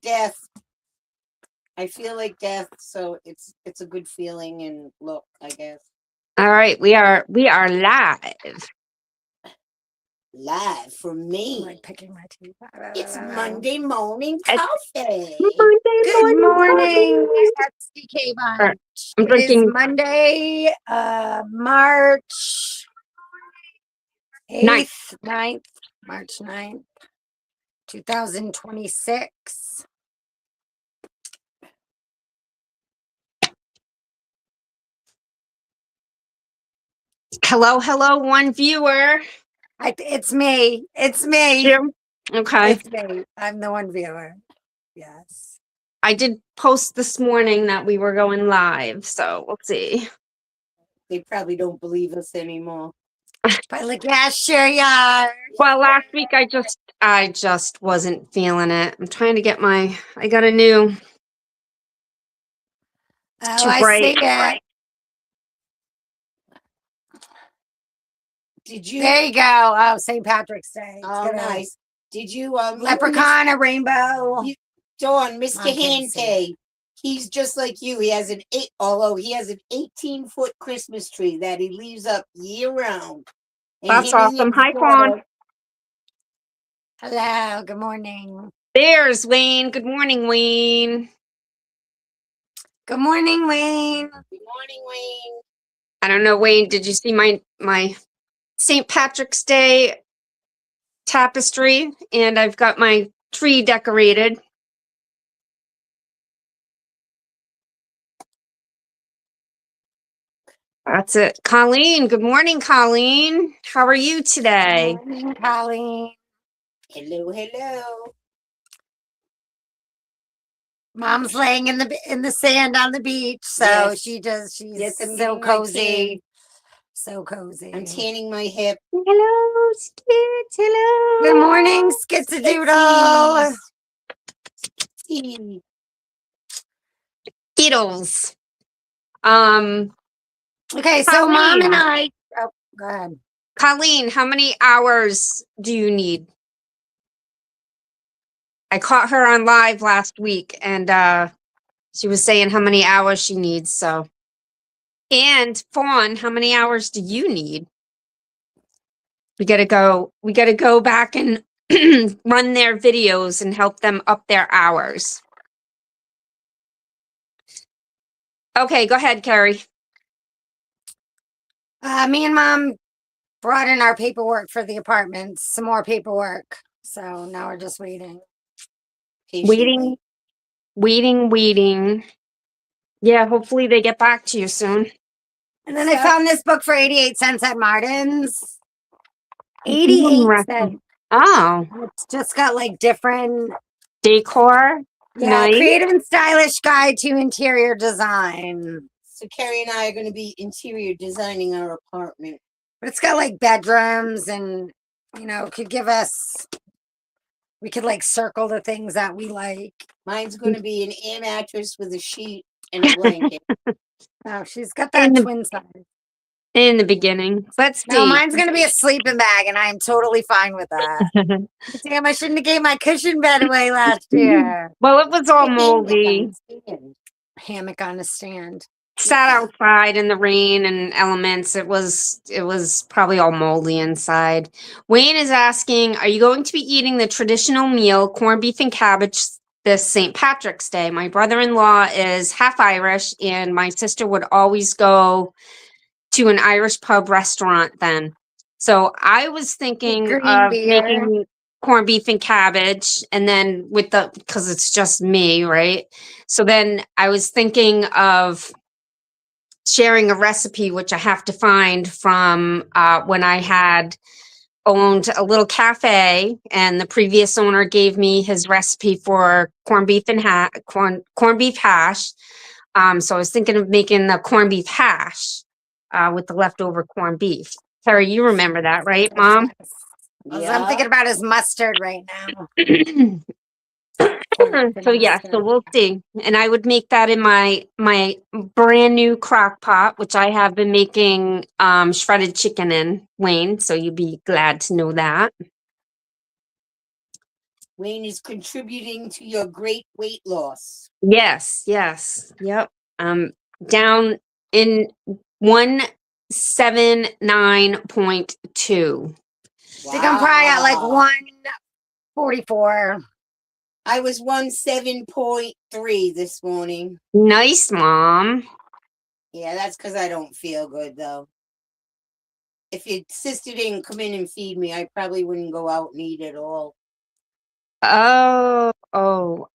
death. I feel like death, so it's a good feeling and look, I guess. All right, we are live. Live from me. I'm like picking my teeth. It's Monday morning coffee. Good morning, SDKBUNCH. I'm It is drinking Monday, March 8th, 9th, March 9th, 2026. hello, one viewer. It's me. It's me. Jim? Okay. It's me. I'm the one viewer. Yes. I did post this morning that we were going live, so we'll see. They probably don't believe us anymore. But like, yeah, sure you are. Well, last week I just wasn't feeling it. I'm trying to get I got a new Oh, I see it. Did you? There you go. Oh, St. Patrick's Day. Oh, nice. Did you? Leprechaun, a rainbow. Dawn, Mr. Handpay. He's just like you. He has an 18-foot Christmas tree that he leaves up year round. And that's awesome. Hi, Fawn. Hello. Good morning. There's Wayne. Good morning, Wayne. Good morning, Wayne. Good morning, Wayne. I don't know, Wayne. Did you see my St. Patrick's Day tapestry? And I've got my tree decorated. That's it. Colleen. Good morning, Colleen. How are you today? Good morning, Colleen. Hello. Mom's laying in the sand on the beach, so yes. she's so cozy. So cozy. I'm tanning my hip. Hello, Skits. Hello. Good morning, Skitsadoodle. Skittles. Okay, so Colleen. Mom and I. Oh, go ahead. Colleen, how many hours do you need? I caught her on live last week, and she was saying how many hours she needs. So, and Fawn, how many hours do you need? We gotta go back and run their videos and help them up their hours. Okay, go ahead, Kerri. Me and Mom brought in our paperwork for the apartments, some more paperwork. So now we're just waiting. Waiting. Yeah, hopefully they get back to you soon. And then I found this book for 88 cents at Martin's. 88 cents. Oh. It's just got like different decor. Yeah, nice. Creative and stylish guide to interior design. So Kerri and I are going to be interior designing our apartment. But it's got like bedrooms and, we could like circle the things that we like. Mine's going to be an air mattress with a sheet and a blanket. Oh, she's got that twin size. In the beginning. Let's see. No, mine's going to be a sleeping bag, and I'm totally fine with that. Damn, I shouldn't have gave my cushion bed away last year. Well, it was all moldy. Hammock on a stand. Sat outside in the rain and elements. It was probably all moldy inside. Wayne is asking, are you going to be eating the traditional meal, corned beef and cabbage, this St. Patrick's Day? My brother-in-law is half Irish, and my sister would always go to an Irish pub restaurant then. So I was thinking of making corned beef and cabbage, and then because it's just me, right? So then I was thinking of sharing a recipe, which I have to find from when I had owned a little cafe, and the previous owner gave me his recipe for corned beef and corned beef hash. So I was thinking of making the corned beef hash with the leftover corned beef. Kerri, you remember that, right, Mom? Yeah. I'm thinking about his mustard right now. So we'll see. And I would make that in my brand new crock pot, which I have been making shredded chicken in, Wayne. So you'd be glad to know that. Wayne is contributing to your great weight loss. Yes, yes. Yep. Down in 179.2. I think I'm probably at like 144. I was 17.3 this morning. Nice, Mom. Yeah, that's because I don't feel good though. If your sister didn't come in and feed me, I probably wouldn't go out and eat at all. Oh, Well,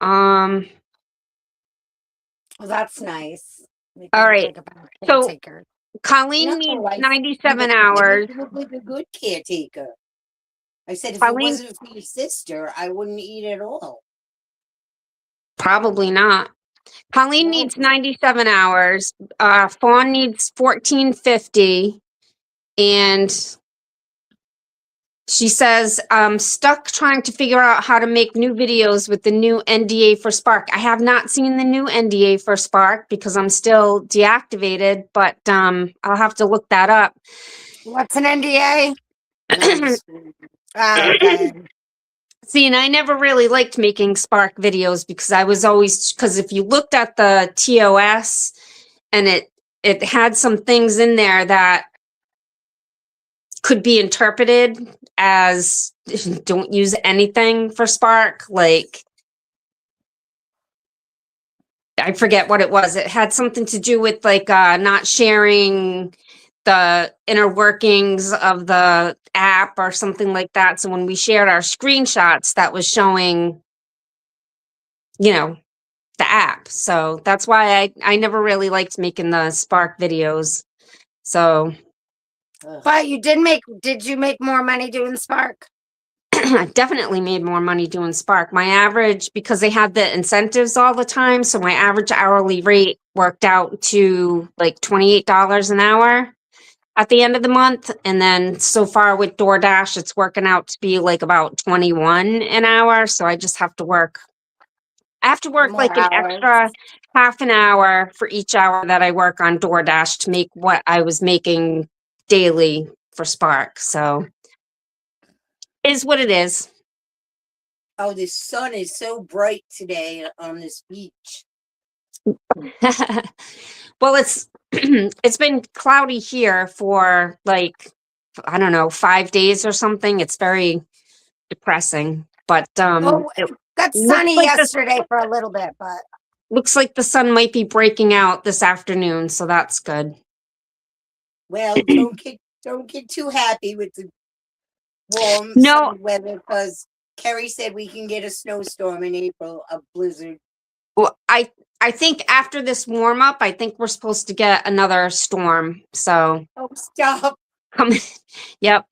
that's nice. all right. Like a bad So caretaker. Colleen No, needs I 97 never hours. look like a good caretaker. I said if it Colleen, wasn't for your sister, I wouldn't eat at all. probably not. Colleen No. needs 97 hours. Fawn needs 1450. And she says, I'm stuck trying to figure out how to make new videos with the new NDA for Spark. I have not seen the new NDA for Spark because I'm still deactivated, but I'll have to look that up. What's an NDA? Non-disclosure. Okay. See, and I never really liked making Spark videos because I was always, because if you looked at the TOS and it had some things in there that could be interpreted as don't use anything for Spark. Like, I forget what it was. It had something to do with like not sharing the inner workings of the app or something like that. So when we shared our screenshots, that was showing, you know, the app. So that's why I never really liked making the Spark videos. So But did you make more money doing Spark? I definitely made more money doing Spark. My average, because they had the incentives all the time, so my average hourly rate worked out to like $28 an hour at the end of the month. And then so far with DoorDash, it's working out to be like about 21 an hour. So I just have to work. I have to work More like an hours. extra half an hour for each hour that I work on DoorDash to make what I was making daily for Spark. So is what it is. Oh, the sun is so bright today on this beach. Well, it's it's been cloudy here for like, I don't know, 5 days or something. It's very depressing. But it It got looks sunny like yesterday for a little bit, but looks like the sun might be breaking out this afternoon, so that's good. Well, don't get too happy with the warm No, sunny weather because Kerri said we can get a snowstorm in April, a blizzard. well, I think after this warm up, I think we're supposed to get another storm. So Oh, stop. come, yep.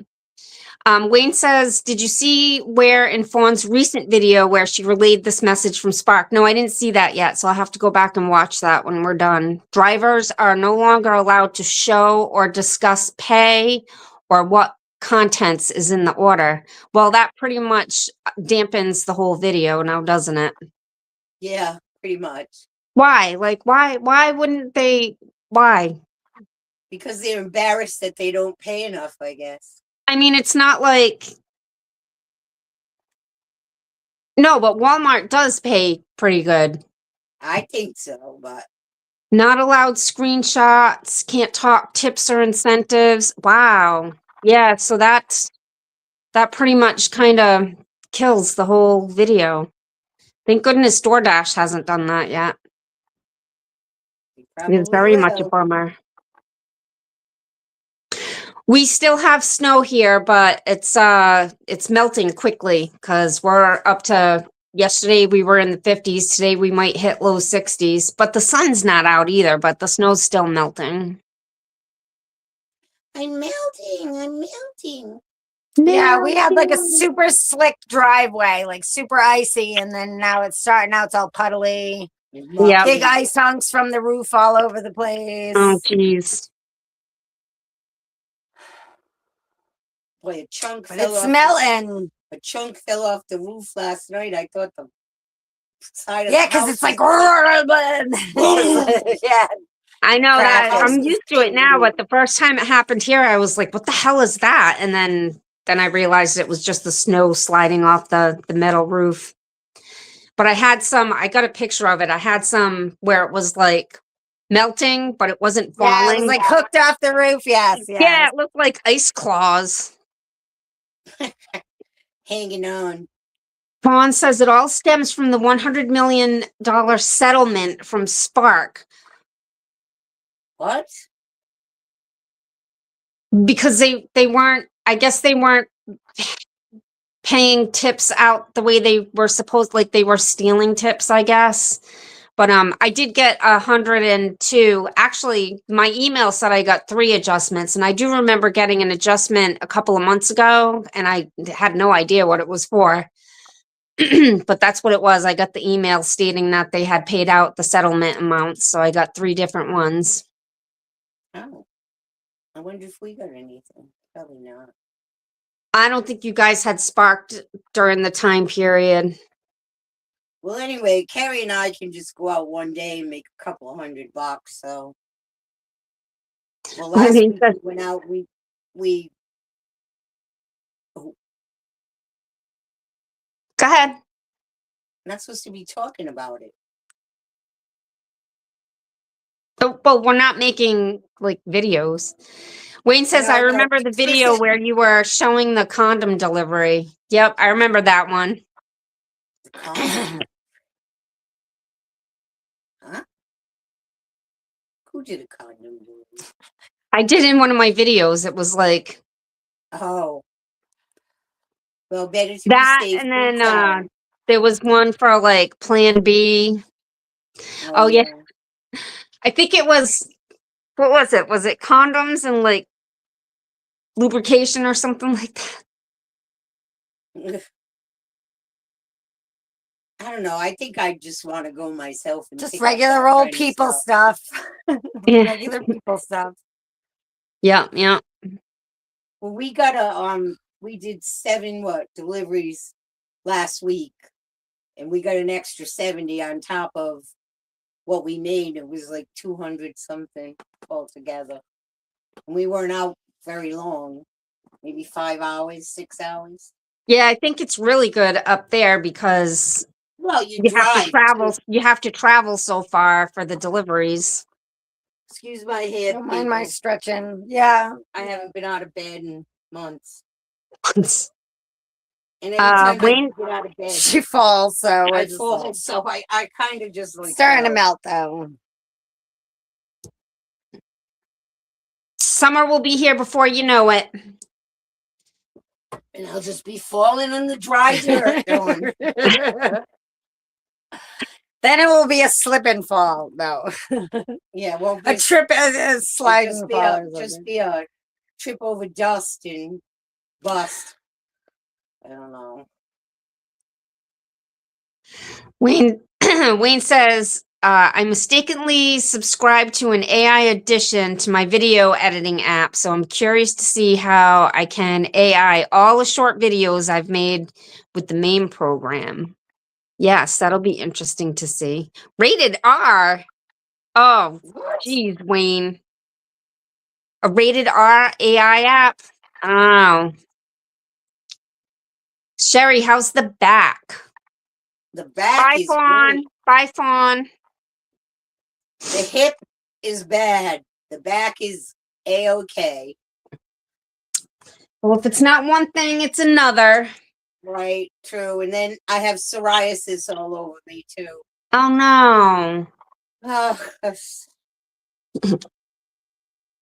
Wayne says, did you see where in Fawn's recent video where she relayed this message from Spark? No, I didn't see that yet, so I'll have to go back and watch that when we're done. Drivers are no longer allowed to show or discuss pay or what contents is in the order. Well, that pretty much dampens the whole video now, doesn't it? Yeah, pretty much. Why? Like, why wouldn't they? Why? Because they're embarrassed that they don't pay enough, I guess. I mean, it's not like, no, but Walmart does pay pretty good. I think so, but Not allowed screenshots, can't talk tips or incentives. Wow. Yeah, so that pretty much kind of kills the whole video. Thank goodness DoorDash hasn't done that yet. they It's probably very much a will. bummer. We still have snow here, but it's melting quickly because we're up to, yesterday we were in the 50s. Today we might hit low 60s, but the sun's not out either, but the snow's still melting. I'm melting. yeah, we had like a super slick driveway, like super icy, and then now it's all puddly. Yeah. Big ice hunks from the roof all over the place. Oh, geez. Boy, But it's melting. A chunk fell off the roof last night. I thought the side of Yeah, the because house it's like was- yeah. I know that Crap. I'm used to it now, but the first time it happened here, I was like, what the hell is that? And then then I realized it was just the snow sliding off the metal roof. But I got a picture of it. I had some where it was like melting, but it wasn't Yeah, it falling. was like hooked off the roof. Yes, Yeah, yes. it looked like ice claws. Hanging on. Fawn says it all stems from the $100 million settlement from Spark What? because they weren't, I guess they weren't paying tips out the way they were supposed, like they were stealing tips, I guess. But I did get 102. Actually, my email said I got 3 adjustments, and I do remember getting an adjustment a couple of months ago, and I had no idea what it was for. But that's what it was. I got the email stating that they had paid out the settlement amounts, so I got 3 different ones. Oh. I wonder if we got anything. Probably not. I don't think you guys had sparked during the time period. Well, anyway, Kerri and I can just go out one day and make a couple of $100, so. Well, last week we went out, we Go ahead. not supposed to be talking about it. But we're not making like videos. Wayne says, No, I no, remember the video listen. where you were showing the condom delivery. Yep, I remember that one. Huh? Who did a condom delivery? I did in one of my videos. It was like Oh. Well, better to that, be safe and than then sorry. there was one for like Plan B. Oh yeah, I think it was. What was it? Was it condoms and like lubrication or something like that? I don't know. I think I just want to go myself and Just pick up regular that old kind of people stuff. stuff. Yeah. Regular people stuff. Yeah, yeah. Well, we got we did 7 deliveries last week, and we got an extra 70 on top of what we made. It was like 200 something altogether, and we weren't out very long, maybe 5 hours, 6 hours. Yeah, I think it's really good up there because Well, you have to drive travel. too. You have to travel so far for the deliveries. Excuse my hair. Don't mind my people. stretching. Yeah. I haven't been out of bed in months. And every time Wayne, I get out of bed, She falls, so I it's fall. So I kind of just like starting to melt though. summer will be here before you know it. And I'll just be falling in the dry dirt. Then it will be a slip and fall, though. Yeah, well, A trip, a slide and fall. just be a trip over dust and bust. I don't know. Wayne Wayne says, I mistakenly subscribed to an AI addition to my video editing app, so I'm curious to see how I can AI all the short videos I've made with the main program. Yes, that'll be interesting to see. Rated R. Oh, geez, Wayne. A rated R AI app? Oh. Sheri, how's the back? The back Bye, is Fawn. great. Bye, Fawn. The hip is bad. The back is A-okay. Well, if it's not one thing, it's another. Right, true. And then I have psoriasis all over me too. Oh no. Oh,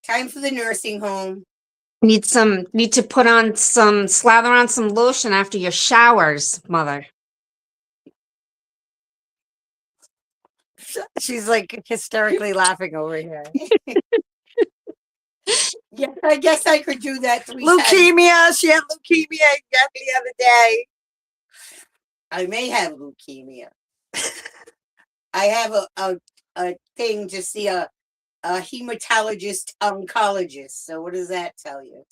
time for the nursing home. Need to put on slather on some lotion after your showers, mother. She's like hysterically laughing over here. Yeah, I guess I could do that 3 times. Leukemia. She had leukemia again the other day. I may have leukemia. I have a thing to see a hematologist oncologist. So what does that tell you?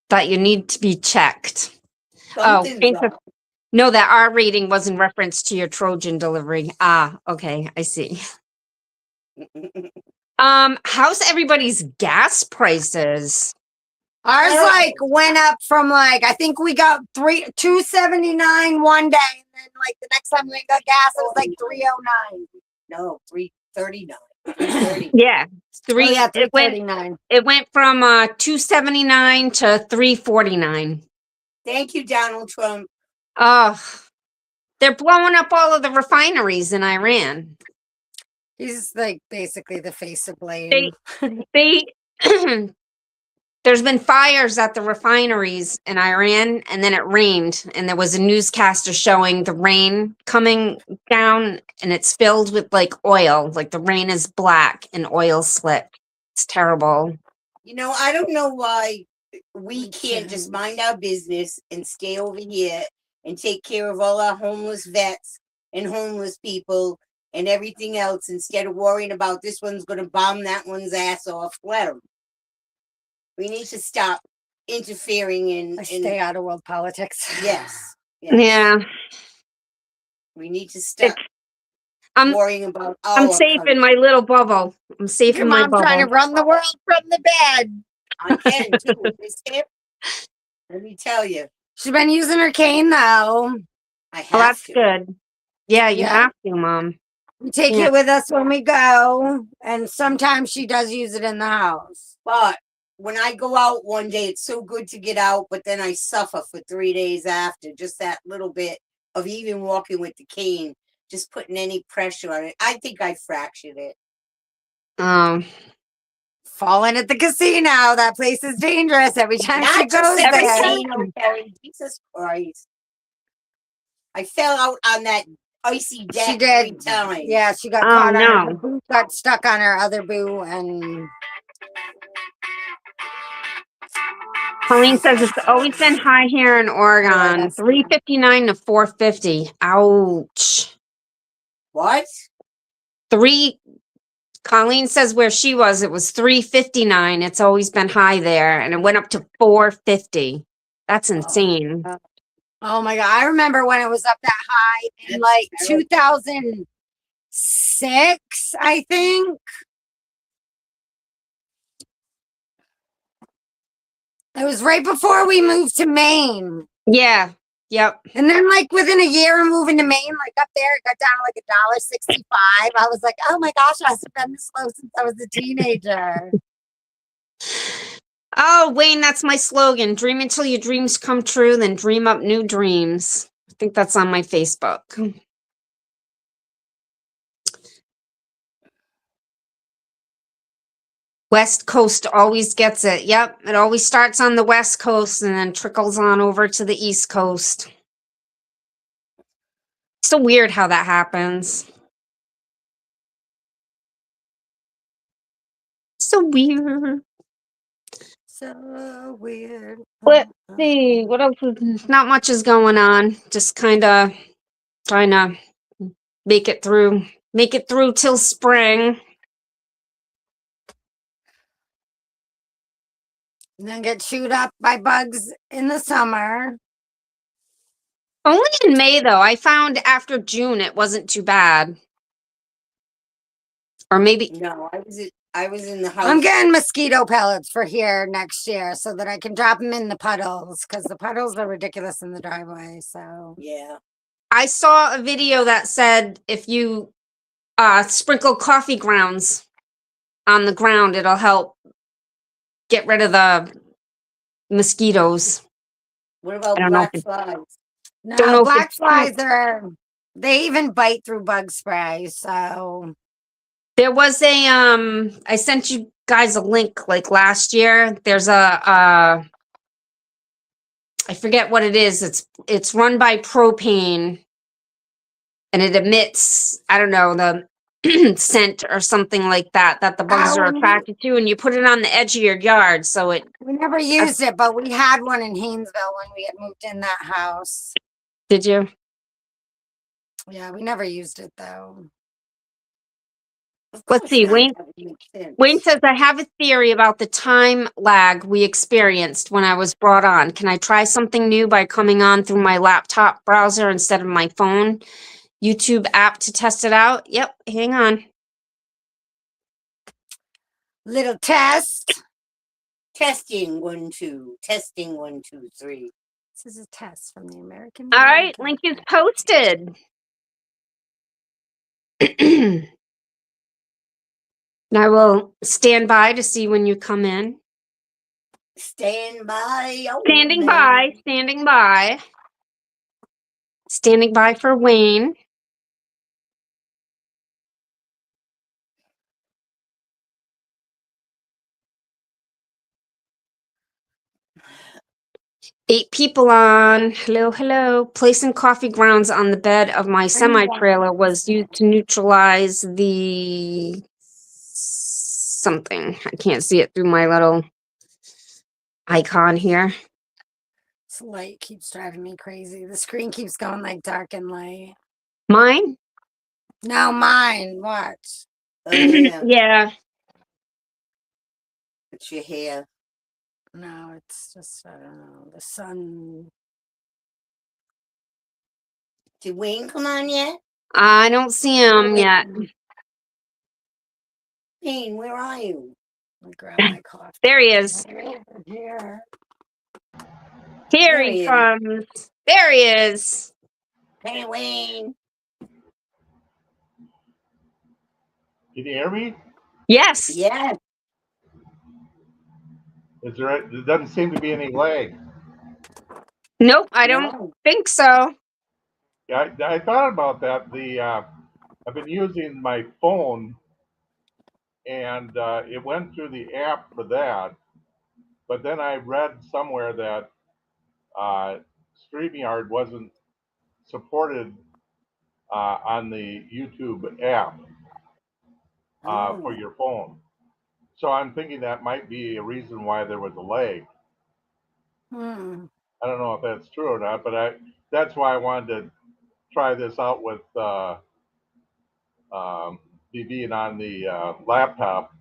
That you need to be checked. Something's Oh, up. no, that R rating was in reference to your Trojan delivery. Ah, okay, I see. How's everybody's gas prices? Ours like went up from like, I think we got 279 one day, and then like the next time we got gas, it was like 309. No, 339. 330. Yeah, Oh yeah, it went 339. from 279 to 349. Thank you, Donald Trump. Oh, they're blowing up all of the refineries in Iran. He's like basically the face of blame. They there's been fires at the refineries in Iran, and then it rained, and there was a newscaster showing the rain coming down, and it's filled with like oil, like the rain is black and oil slick. It's terrible. You know, I don't know why we can't just mind our business and stay over here and take care of all our homeless vets and homeless people and everything else instead of worrying about this one's going to bomb that one's ass off. Let 'em. We need to stop interfering in Stay out of world politics. Yes. Yeah. We need to stop I'm worrying about our I'm safe in my little bubble. I'm safe Your in my mom bubble. trying to run the world from the bed. I can too with this hip. Let me tell you. She's been using her cane though. I have Well, that's to. good. Yeah, you Yeah. have to, Mom. We take Yeah. it with us when we go, and sometimes she does use it in the house. But when I go out one day, it's so good to get out, but then I suffer for 3 days after. Just that little bit of even walking with the cane, just putting any pressure on it. I think I fractured it. Falling at the casino. That place is dangerous every time she Not just goes at the there. casino, Kerri. Jesus Christ. I fell out on that icy deck She did. 3 times. Yeah, she got Oh, caught on no. her boot, got stuck on her other boo, and Colleen says it's always been high here in Oregon. that's- 359 to 450. Ouch. What? Colleen says where she was, it was 359. It's always been high there, and it went up to 450. That's insane. oh my god, I remember when it was up that high in like 2006, I think. It was right before we moved to Maine. Yeah. Yep. And then like within a year of moving to Maine, like up there, it got down to like $1.65. I was like, oh my gosh, it hasn't been this low since I was a teenager. Oh, Wayne, that's my slogan. Dream until your dreams come true, then dream up new dreams. I think that's on my Facebook. West Coast always gets it. Yep, it always starts on the West Coast and then trickles on over to the East Coast. So weird how that happens. So weird. So weird. Let's see, what else is, not much is going on. Just kind of trying to make it through till spring. And then get chewed up by bugs in the summer. Only in May, though. I found after June it wasn't too bad. Or maybe No, I was in the house. I'm getting mosquito pellets for here next year so that I can drop them in the puddles because the puddles are ridiculous in the driveway. So Yeah. I saw a video that said if you sprinkle coffee grounds on the ground, it'll help get rid of the mosquitoes. What about I don't know black flies? no, Don't know if black it's- flies they even bite through bug spray. So There was a I sent you guys a link like last year. There's I forget what it is. It's run by propane and it emits, I don't know, the scent or something like that the bugs are attracted to, and you put it on the edge of your yard so it. we never used it, but we had one in Haynesville when we had moved in that house. Did you? Yeah, we never used it though. Of Let's course see, not. Wayne- That would make sense. Wayne says, I have a theory about the time lag we experienced when I was brought on. Can I try something new by coming on through my laptop browser instead of my phone YouTube app to test it out? Yep, hang on. Little test. Testing 1 2. Testing 1 2 3. This is a test from the American. All right, link is posted. And I will stand by to see when you come in. Stand by. Oh, Standing man. by, standing by. Standing by for Wayne. Eight people on. Hello, hello. Placing coffee grounds on the bed of my semi-trailer was used to neutralize the something. I can't see it through my little icon here. This light keeps driving me crazy. The screen keeps going like dark and light. Mine? No, mine. Watch. Oh, yeah. Yeah. It's your hair. No, it's just, I don't know. The sun. Did Wayne come on yet? I don't see him yet. Wayne, where are you? Let me grab my coffee. There he is. Here. Here There he he is. comes. There he is. Hey, Wayne. Can you hear me? Yes. Yes. There doesn't seem to be any lag. Nope, I don't No. think so. Yeah, I thought about that. I've been using my phone, and it went through the app for that. But then I read somewhere that StreamYard wasn't supported on the YouTube app for Oh. your phone. So I'm thinking that might be a reason why there was a lag. Hmm. I don't know if that's true or not, but that's why I wanted to try this out with me being on the laptop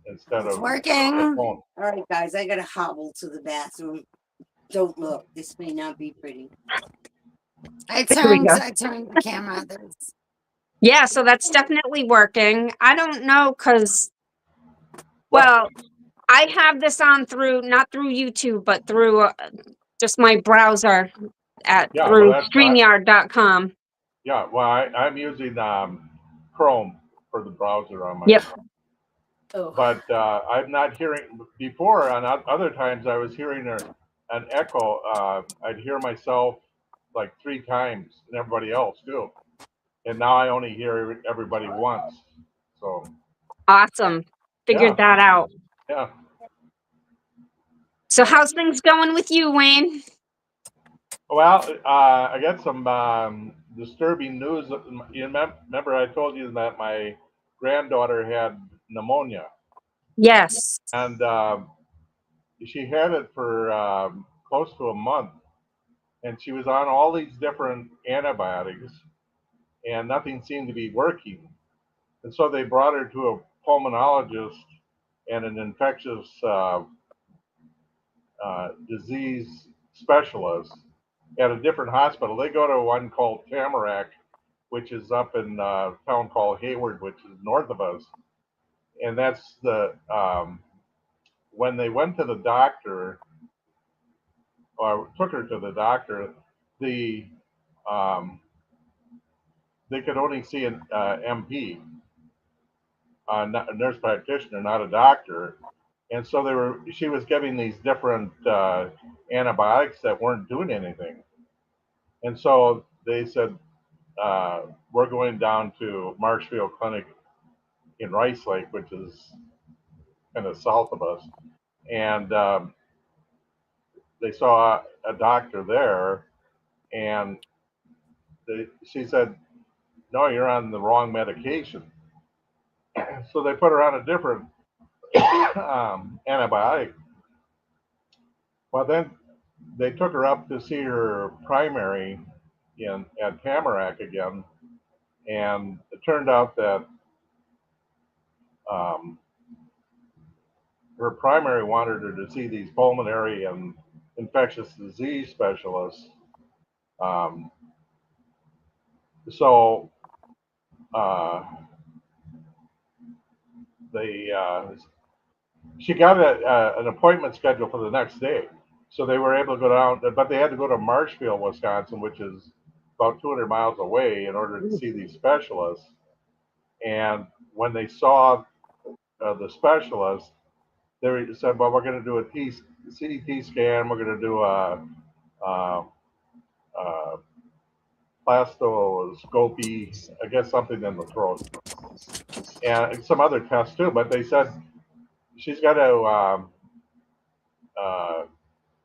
instead It's of the working. phone. All right, guys, I gotta hobble to the bathroom. Don't look. This may not be pretty. I There we turned go. the camera. There's Yeah, so that's definitely working. I don't know because, well, I have this on through, not through YouTube, but through just my browser Yeah, well, through that's StreamYard.com. yeah. Well, I'm using Chrome for the browser on my Yep. phone. Oh. But I'm not hearing before. On other times, I was hearing an echo. I'd hear myself like 3 times, and everybody else too. And now I only hear everybody once. So Awesome. Figured yeah, that out. yeah. So how's things going with you, Wayne? Well, I got some disturbing news. You remember I told you that my granddaughter had pneumonia, Yes. and she had it for close to a month, and she was on all these different antibiotics, and nothing seemed to be working. And so they brought her to a pulmonologist and an infectious disease specialist at a different hospital. They go to one called Tamarack, which is up in a town called Hayward, which is north of us. And that's when they went to the doctor, or took her to the doctor, the um, they could only see an MP, not a nurse practitioner, not a doctor. And so she was giving these different antibiotics that weren't doing anything. And so they said, we're going down to Marshfield Clinic in Rice Lake, which is kind of south of us. And they saw a doctor there, and she said, "No, you're on the wrong medication." So they put her on a different antibiotic. Well, then they took her up to see her primary at Tamarack again, and it turned out that um, her primary wanted her to see these pulmonary and infectious disease specialists. Um, so uh, they she got an appointment scheduled for the next day. So they were able to go down, but they had to go to Marshfield, Wisconsin, which is about 200 miles away, in order to see these specialists. And when they saw the specialist, they said, "Well, we're going to do a CT scan. We're going to do a, a plastoscopy, I guess something in the throat, and some other tests too." But they said she's got to uh,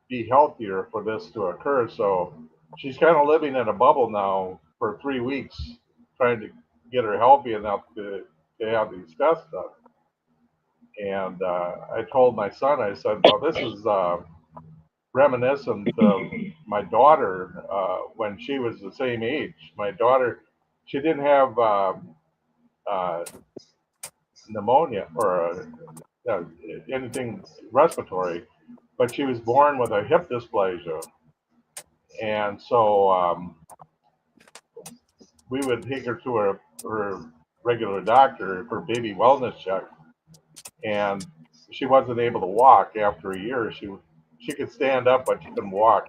be healthier for this to occur. So she's kind of living in a bubble now for 3 weeks, trying to get her healthy enough to have these tests done. And I told my son, I said, "Well, this is reminiscent of my daughter when she was the same age. My daughter, she didn't have uh, pneumonia or anything respiratory, but she was born with a hip dysplasia. And so we would take her to her regular doctor for baby wellness check, and she wasn't able to walk after a year. She could stand up, but she couldn't walk.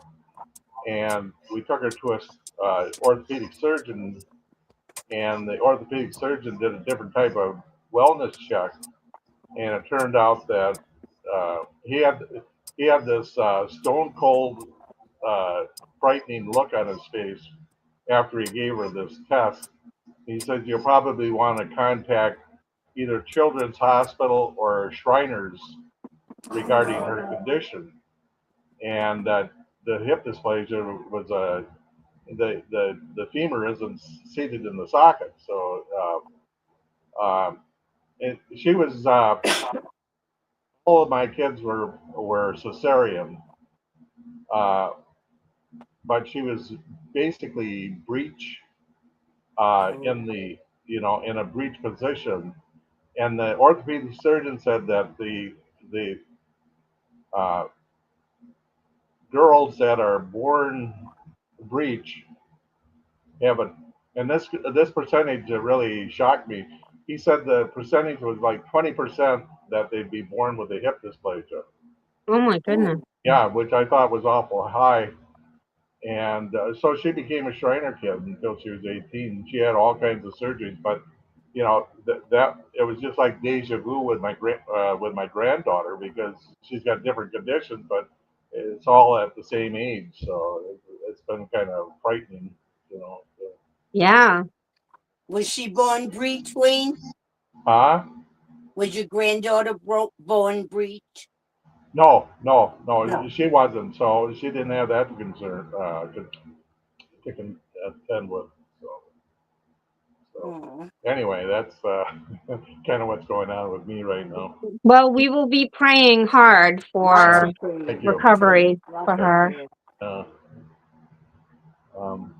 And we took her to a orthopedic surgeon, and the orthopedic surgeon did a different type of wellness check, and it turned out that he had this stone cold, frightening look on his face after he gave her this test. He said, "You'll probably want to contact either Children's Hospital or Shriners regarding her condition." And the hip dysplasia was the femur isn't seated in the socket, so she was. All of my kids were cesarean, uh, but she was basically breech in the in a breech position, and the orthopedic surgeon said that the uh, girls that are born breech have a, and this percentage really shocked me. He said the percentage was like 20% that they'd be born with a hip dysplasia. Oh my goodness. Yeah, which I thought was awful high. And so she became a Shriner kid until she was 18. She had all kinds of surgeries, but that it was just like deja vu with with my granddaughter, because she's got different conditions, but it's all at the same age. So it's been kind of frightening, you know. Yeah. Was she born breech, Wayne? Huh? Was your granddaughter born breech? No, No. she wasn't. So she didn't have that to concern to contend with. So anyway, that's kind of what's going on with me right now. Well, we will be praying hard for Thank you. recovery for her. Uh, um,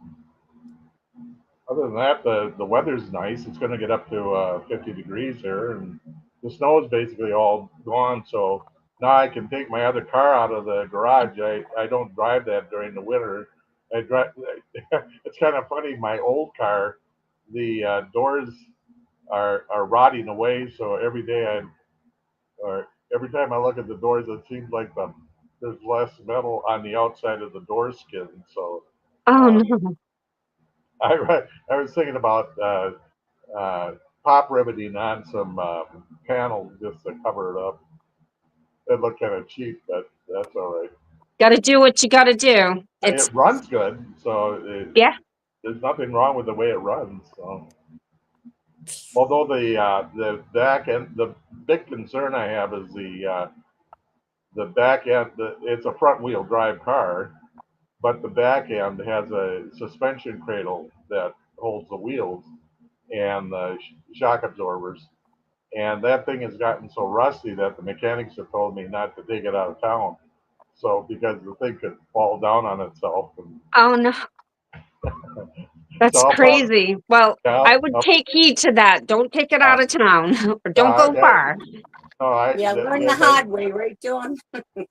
other than that, the weather's nice. It's going to get up to 50 degrees here, and the snow is basically all gone. So now I can take my other car out of the garage. I don't drive that during the winter. I drive. It's kind of funny. My old car, the doors are rotting away. So every day or every time I look at the doors, it seems like there's less metal on the outside of the door skin. So Oh um, no. I was thinking about pop riveting on some panels just to cover it up. It looked kind of cheap, but that's all right. Gotta do what you gotta do. It's It runs good, so yeah. there's nothing wrong with the way it runs. So. Although the back end, the big concern I have is the back end. It's a front wheel drive car, but the back end has a suspension cradle that holds the wheels and the shock absorbers. And that thing has gotten so rusty that the mechanics have told me not to take it out of town. So because the thing could fall down on itself. And Oh no. That's so crazy. Well, yeah, I would take heed to that. Don't take it out of town or don't go far. No, Yeah, learn the hard way, right, Dawn?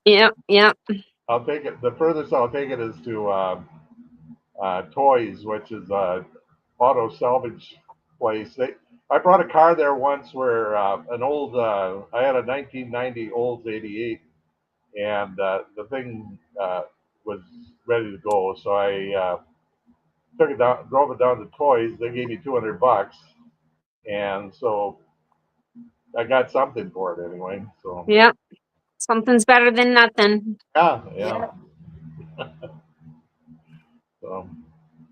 Yep. I'll take it. The furthest I'll take it is to Toys, which is a auto salvage place. I brought a car there once where an old, I had a 1990 Olds 88, and the thing was ready to go. So I took it down, drove it down to Toys. They gave me $200, and so I got something for it anyway. So Yep. Something's better than nothing. yeah, Yeah. So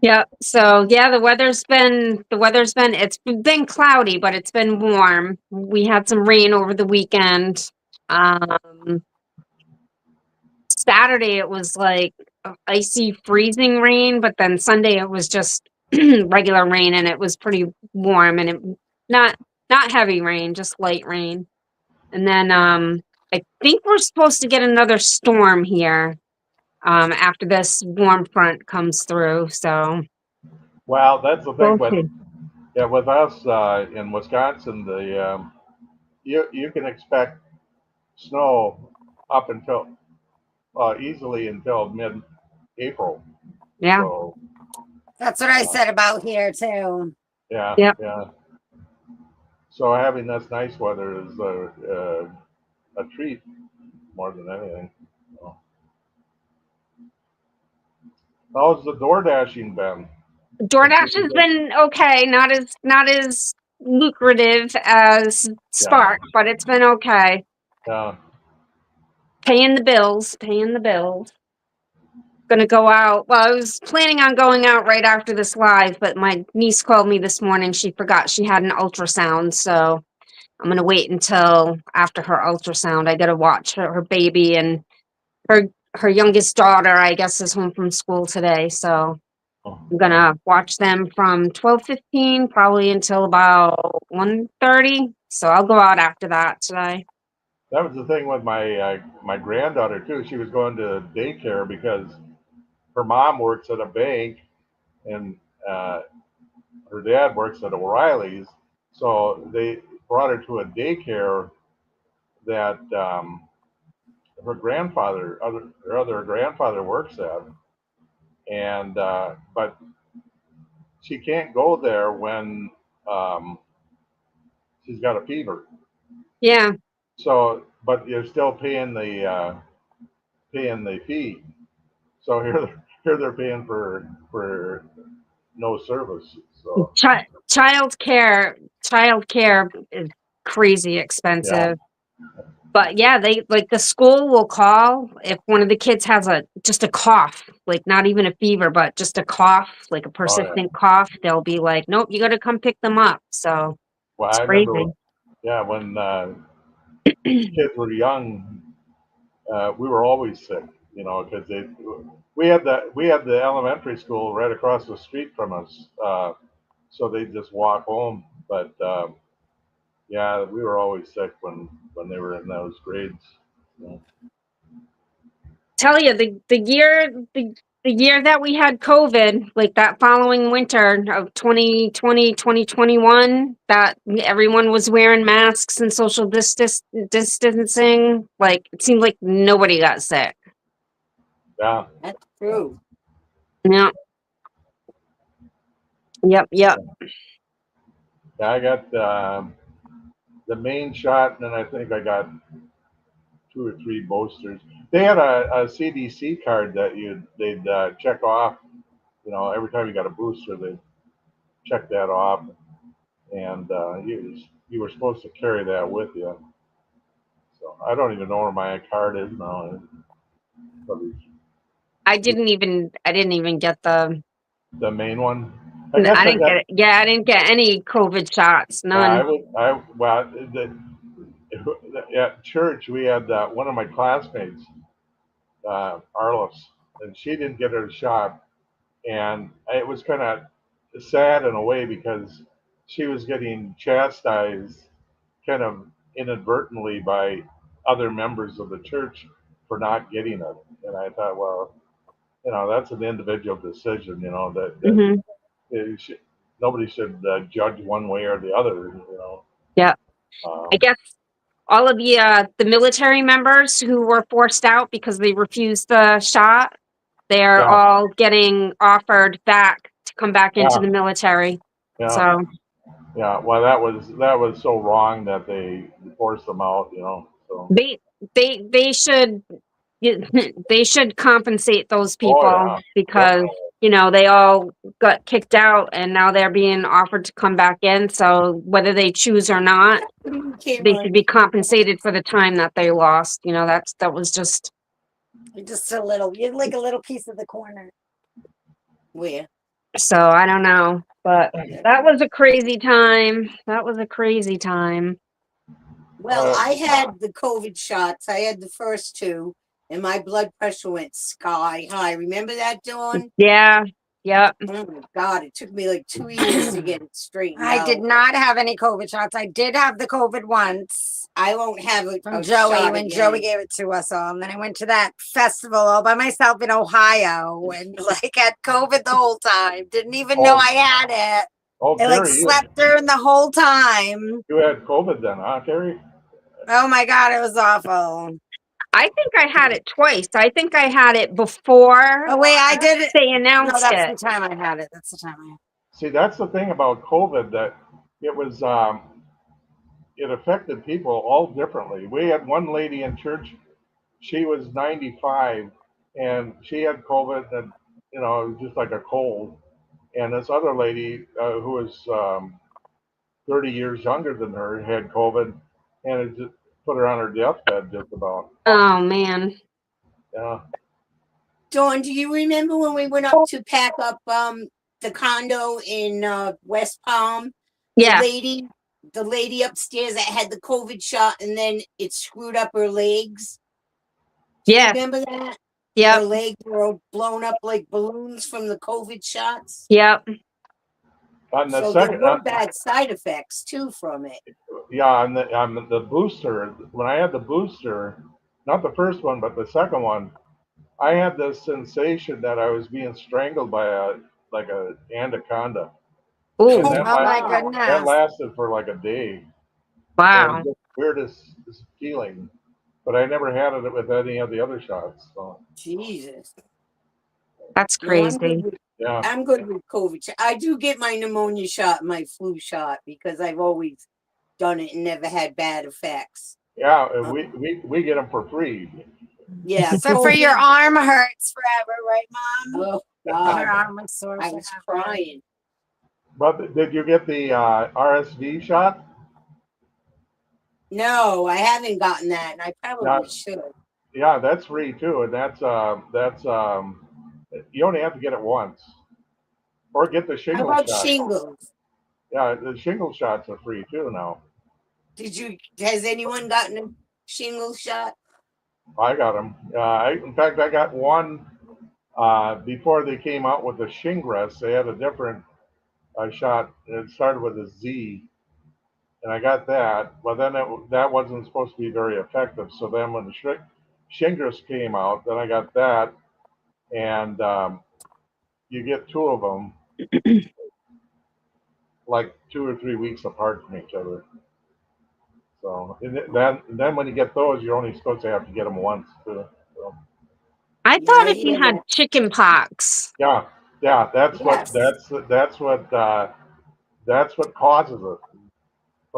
Yep. So yeah, it's been cloudy, but it's been warm. We had some rain over the weekend. Um, Saturday it was like icy freezing rain, but then Sunday it was just regular rain and it was pretty warm and it not not heavy rain, just light rain. And then I think we're supposed to get another storm here after this warm front comes through. So well, that's the thing we'll with see. yeah with us in Wisconsin. You can expect snow up until easily until mid-April. Yeah. So That's what I uh, said about here too. yeah, Yep. yeah. So having this nice weather is a treat more than anything. So, how's the door dashing been? Since DoorDash this is has been okay, not as lucrative as yeah, Spark, but it's been okay. yeah. Paying the bills. Gonna go out. Well, I was planning on going out right after this live, but my niece called me this morning. She forgot she had an ultrasound, so I'm gonna wait until after her ultrasound. I gotta watch her baby and her her youngest daughter, I guess, is home from school today, so Oh, I'm gonna watch them from 12:15 probably until about 1:30. So I'll go out after that today. that was the thing with my granddaughter too. She was going to daycare because her mom works at a bank and uh, her dad works at O'Reilly's. So they brought her to a daycare that her other grandfather works at, and but she can't go there when um, she's got a fever. Yeah. So, but you're still paying the fee. So here they're paying for no service. So Child care is crazy yeah, expensive. But yeah, they like the school will call if one of the kids has just a cough, like not even a fever, but just a cough, like a oh yeah. persistent cough. They'll be like, nope, you got to come pick them up. So Well, it's I remember crazy. yeah when kids were young, we were always sick. You know, because we had the elementary school right across the street from us, so they just walk home. But yeah, we were always sick when they were in those grades. So, Tell you the year that we had COVID, like that following winter of 2020, 2021, that everyone was wearing masks and social distancing, like it seemed like nobody got sick. yeah, That's true. Yeah. Yep. Yep. yeah, I got the main shot, and then I think I got two or three boosters. They had a CDC card that they'd check off. You know, every time you got a booster, they check that off, and you were supposed to carry that with you. So I don't even know where my card is now. Probably I didn't even get the main one. I guess I I didn't got. get it. Yeah, I didn't get any COVID shots. Yeah, None. well, at church we had one of my classmates, Arliss, and she didn't get her shot, and it was kind of sad in a way because she was getting chastised kind of inadvertently by other members of the church for not getting it. And I thought, well, you know, that's an individual decision, you know, that Hmm. it should, nobody should judge one way or the other, you know. Yeah. I Um, guess all of the military members who were forced out because they refused the shot, they're yeah, all getting offered back to come back into yeah, the military. yeah. So Yeah, well, that was so wrong that they forced them out, you know. So, They should they should compensate those oh people yeah, because definitely. they all got kicked out and now they're being offered to come back in. So whether they choose or not, they should be compensated for the time that they lost. That was just Just a little, you're like a little piece of the corner. Where? so I don't know, but that was a crazy time. That was a crazy time. Well, I had the COVID shots. I had the first two, and my blood pressure went sky high. Remember that, Dawn? Yeah. Yep. Oh my God, it took me like 2 years to get it straightened I did out. not have any COVID shots. I did have the COVID once I won't have from a Joey shot when again. Joey gave it to us all. And then I went to that festival all by myself in Ohio and like had COVID the whole time. Didn't even know I had it. Oh, I like Kerri, slept during the whole time. you had COVID then, huh, Kerri? Oh my God, it was awful. I think I had it twice. I think I had it before Oh wait, I did it. they No, announced that's it. the time I had it. That's the time I had it. See, that's the thing about COVID, that it was it affected people all differently. We had one lady in church. She was 95, and she had COVID, and you know, it was just like a cold. And this other lady who was 30 years younger than her had COVID, and it just put her on her deathbed just about. Oh man. Yeah. Dawn, do you remember when we went up to pack up the condo in West Palm? Yeah. The lady upstairs that had the COVID shot and then it screwed up her legs. Do you Yeah. remember that? Her Yep. legs were all blown up like balloons from the COVID shots. Yep. On the So second, there were bad side effects too from it. yeah, on the booster, when I had the booster, not the first one, but the second one, I had this sensation that I was being strangled by a anaconda, and Ooh. Oh, Oh my wow. that goodness. lasted for like a day. Wow. And just weirdest feeling, but I never had it with any of the other shots. So Jesus. That's No, I'm good crazy. with yeah, I'm good with COVID. I do get my pneumonia shot, my flu shot, because I've always done it and never had bad effects. yeah, we get them for free. Yeah. So for your COVID. arm hurts forever, right, Mom? Oh Your God, arm was sore I was forever. crying. But did you get the RSV shot? No, I haven't gotten that, and I Yeah, probably should. yeah, that's free too, and that's you only have to get it once, or get the How shingle about shot. shingles? Yeah, the shingle shots are free too now. Has anyone gotten a shingle shot? I got them. In fact, I got one before they came out with the Shingrix. They had a different shot. It started with a Z, and I got that. But then that wasn't supposed to be very effective. So then when the Shingrix came out, then I got that, and you get two of them, like 2 or 3 weeks apart from each other. So then when you get those, you're only supposed to have to get them once too. So, I Yeah, thought I if you hear had that. chicken pox. yeah, yeah, Yes. that's what causes it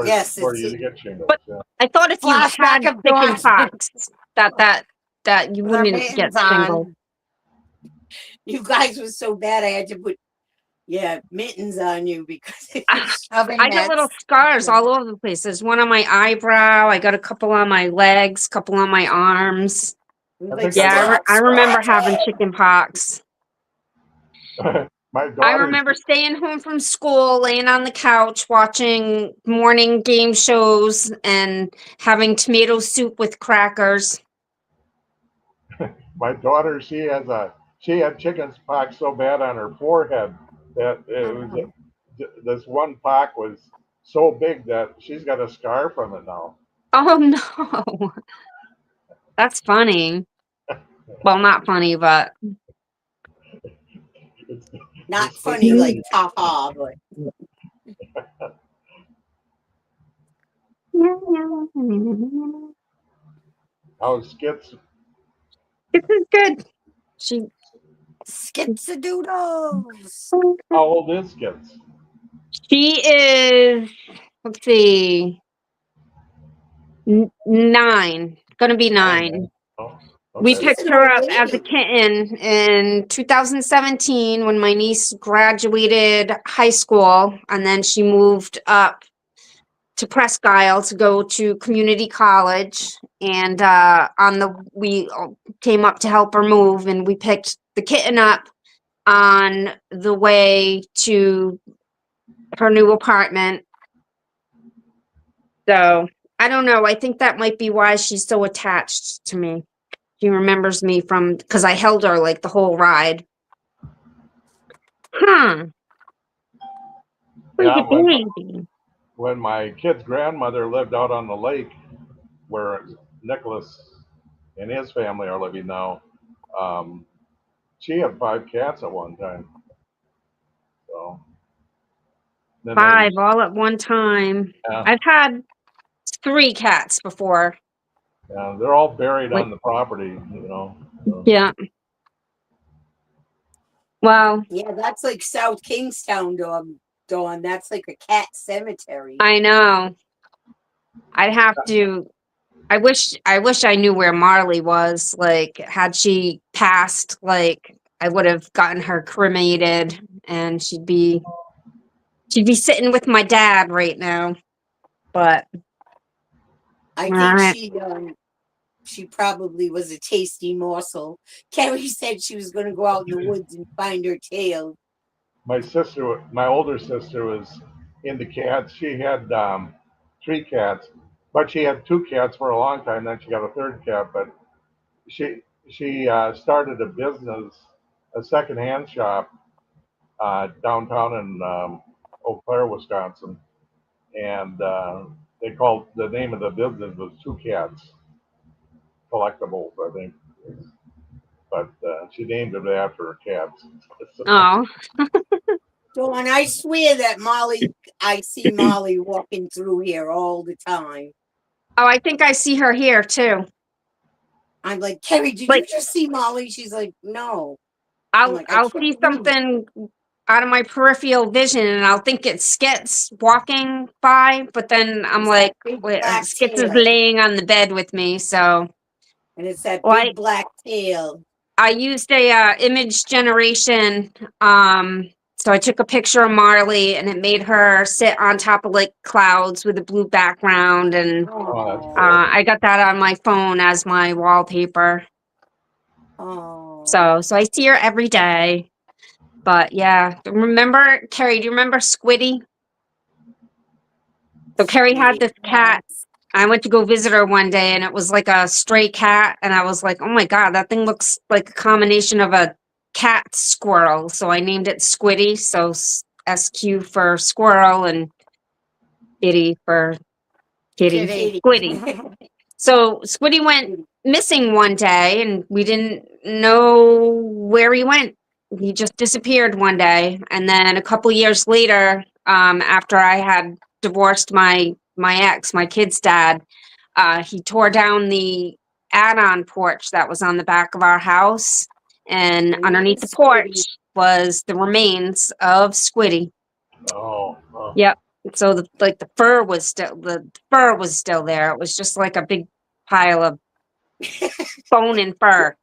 Yes, for it's you to get shingles. But Yeah. I thought if you Flashback had of chicken Dawn pox, that you with our wouldn't get mittens shingles. on. you guys were so bad. I had to put mittens on you because it I was Oven I got little mitts. scars all over the place. There's one on my eyebrow. I got a couple on my legs, couple on my arms. I like think I Yeah, got I remember having scratchy. chicken pox. my I daughter's. remember staying home from school, laying on the couch, watching morning game shows and having tomato soup with crackers. My daughter, she had chicken pox so bad on her forehead that it was this one pock was so big that she's got a scar from it now. Oh no. That's funny. Well, not funny, but It's, Not it's funny, sticky. like haha, but How's Skits? this is good. She Skitsadoodles. How old is Skits? She is, let's see, 9. Gonna be 9. Oh, We okay. She's picked an her old up as a lady. kitten in 2017 when my niece graduated high school, and then she moved up to Presque Isle to go to community college. And we came up to help her move, and we picked the kitten up on the way to her new apartment. So I don't know. I think that might be why she's so attached to me. She remembers me from because I held her like the whole ride. Huh. Where's Yeah, your baby? when my kid's grandmother lived out on the lake where Nicholas and his family are living now, um, she had 5 cats at one time. So then 5 all at one time. yeah, I've had 3 cats before. yeah, they're all buried Like, on the property, you know. So, yeah. Well, Yeah, that's like South Kingstown, Dawn. That's like a cat cemetery. I know. I'd have to. I wish I knew where Marley was. Like, had she passed, like I would have gotten her cremated, and she'd be sitting with my dad right now. But I all think right. she probably was a tasty morsel. Kerri said she was going to go out in the woods and find her tail. my older sister was into cats. She had 3 cats, but she had 2 cats for a long time. Then she got a 3rd cat, but she started a business, a secondhand shop downtown in Eau Claire, Wisconsin, and they called the name of the business was Two Cats Collectibles, I think. But she named it after her cats. Oh, Dawn, I swear that I see Molly walking through here all the time. oh, I think I see her here too. I'm like, Kerri, did you Like, just see Molly? She's like, no. I'm like, I I'll can't see believe it. something out of my peripheral vision, and I'll think it's Skits walking by, but then I'm It's like, that big wait, black Skits is tail. laying on the bed with me. So, And it's that well, big black tail. I used a image generation. So I took a picture of Marley, and it made her sit on top of like clouds with a blue background, and Oh, that's Oh, cool. I got that on my phone as my wallpaper. oh. So I see her every day. But yeah, remember Kerri? Do you remember Squiddy? So Kerri had Sweetie. this cat. I went to go visit her one day, and it was like a stray cat, and I was like, "Oh my god, that thing looks like a combination of a cat squirrel." So I named it Squiddy. So SQ for squirrel and kitty for kitty. Kitty. Squiddy. So Squiddy went missing one day, and we didn't know where he went. He just disappeared one day, and then a couple years later, after I had divorced my ex, my kid's dad, he tore down the add-on porch that was on the back of our house, and underneath the porch was the remains of Squiddy. Oh, oh. Yep. So the fur was still there. It was just like a big pile of bone and fur.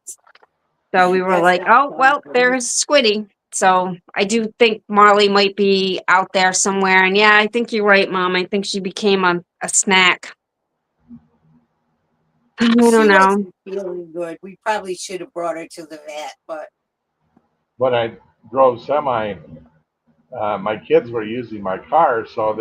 So we were That's like, not oh well, fun. there's Squiddy. So I do think Marley might be out there somewhere. And yeah, I think you're right, Mom. I think she became a snack. I She don't know. wasn't feeling good. We probably should have brought her to the vet, but When I drove semi, my kids were using my car, so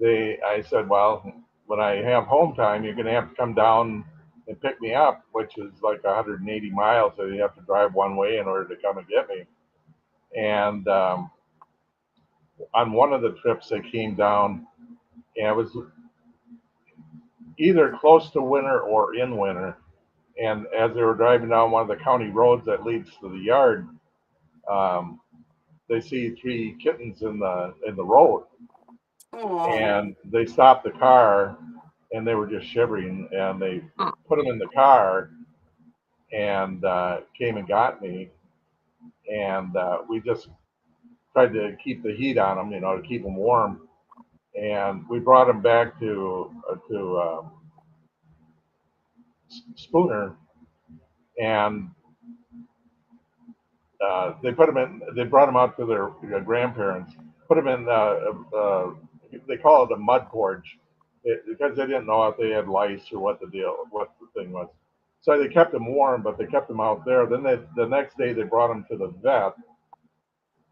I said, well, when I have home time, you're going to have to come down and pick me up, which is like 180 miles. So you have to drive one way in order to come and get me. And on one of the trips, they came down, and it was either close to winter or in winter. And as they were driving down one of the county roads that leads to the yard, um, they see 3 kittens in the road, oh, and they stopped the car, and they were just shivering, and they Oh, put them in the car and came and got me, and we just tried to keep the heat on them, to keep them warm. And we brought them back to Spooner, and they put them in. They brought them out to their grandparents. Put them in. They call it a mud porch, because they didn't know if they had lice or what what the thing was. So they kept them warm, but they kept them out there. Then the next day they brought them to the vet,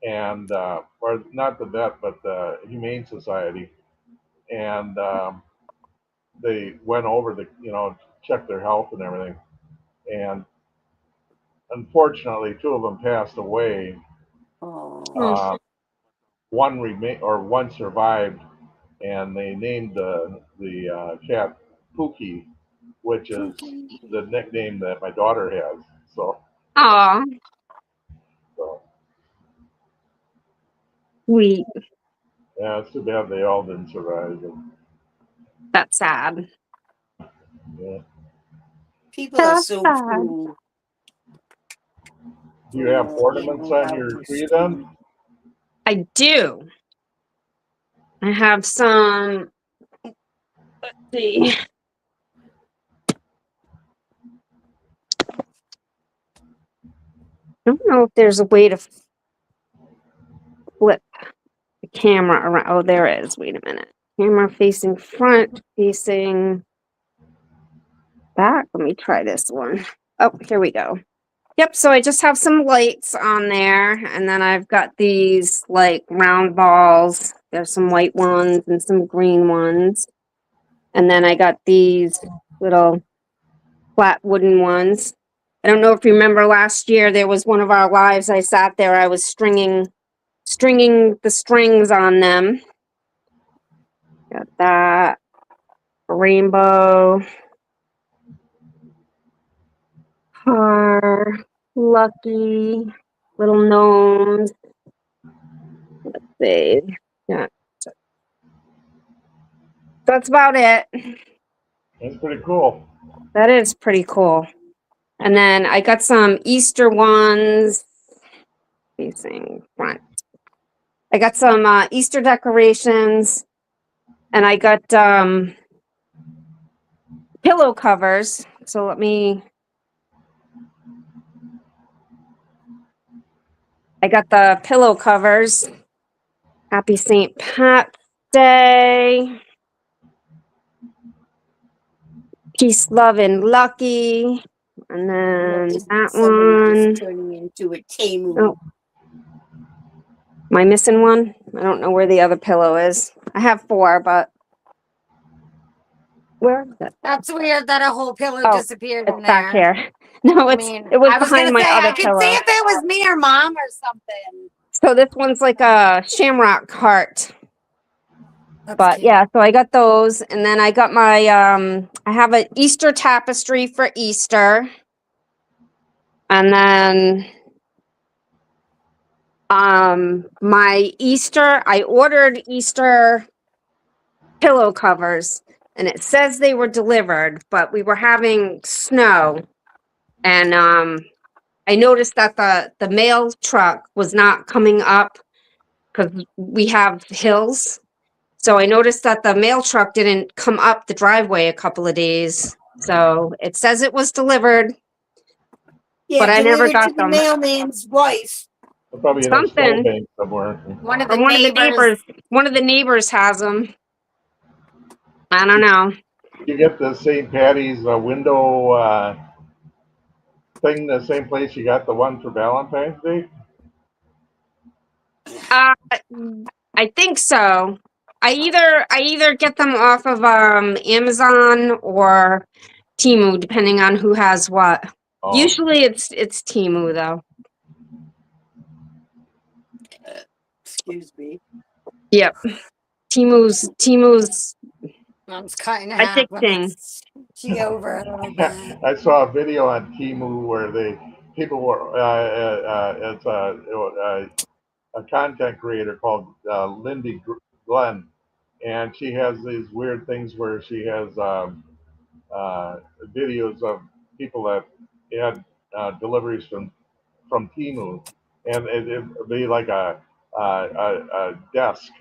and or not the vet, but the Humane Society, and they went over the checked their health and everything, and unfortunately two of them passed away. Oh, Uh, one survived, and they named the cat Pookie, which is the nickname that my daughter has. So, Aw, so sweet. yeah, it's too bad they all didn't survive. That's sad. Yeah. people are That's so sad. cruel. Do you have Yeah, ornaments animals on out your in the tree street. then? I do. I have some. Let's see. I don't know if there's a way to flip the camera around. Oh, there is. Wait a minute. Camera facing front, facing back. Let me try this one. Oh, here we go. Yep, so I just have some lights on there, and then I've got these like round balls. There's some white ones and some green ones. And then I got these little flat wooden ones. I don't know if you remember last year, there was one of our lives. I sat there, I was stringing the strings on them. Got that rainbow, car, lucky, little gnomes. Let's see. Yeah, that's about it. That's pretty cool. That is pretty cool. And then I got some Easter ones facing front. I got some Easter decorations, and I got pillow covers. So I got the pillow covers. Happy St. Pat's Day. Peace, love, and lucky. And then that Somebody one. just turning into a Tamu. Oh, am I missing one? I don't know where the other pillow is. I have 4, but where is it? That's weird that a whole pillow Oh, disappeared it's in back there. here. No, I it mean, was I was behind gonna my say I other could pillow. see if it was me or mom or something. So this one's like a shamrock heart. That's But cute. yeah, so I got those, and then I got my I have an Easter tapestry for Easter. And then my Easter, I ordered Easter pillow covers, and it says they were delivered, but we were having snow, and I noticed that the mail truck was not coming up because we have hills. So I noticed that the mail truck didn't come up the driveway a couple of days. So it says it was delivered, Yeah, but I never delivered to got the them. mailman's wife. They're probably in a Something. snowbank somewhere. One of Or the neighbors. one of the neighbors has them. I don't know. You get the St. Patty's window thing, the same place you got the one for Valentine's Day? Uh, I think so. I either get them off of Amazon or Temu, depending on who has what. Oh, Usually it's Temu though. Excuse me. Yep. Temu's Mom's cutting half. addicting. She over a little bit. I saw a video on Temu where people were it's a content creator called Lindy Glenn, and she has these weird things where she has uh, videos of people that had deliveries from Temu, and it'd be like a desk,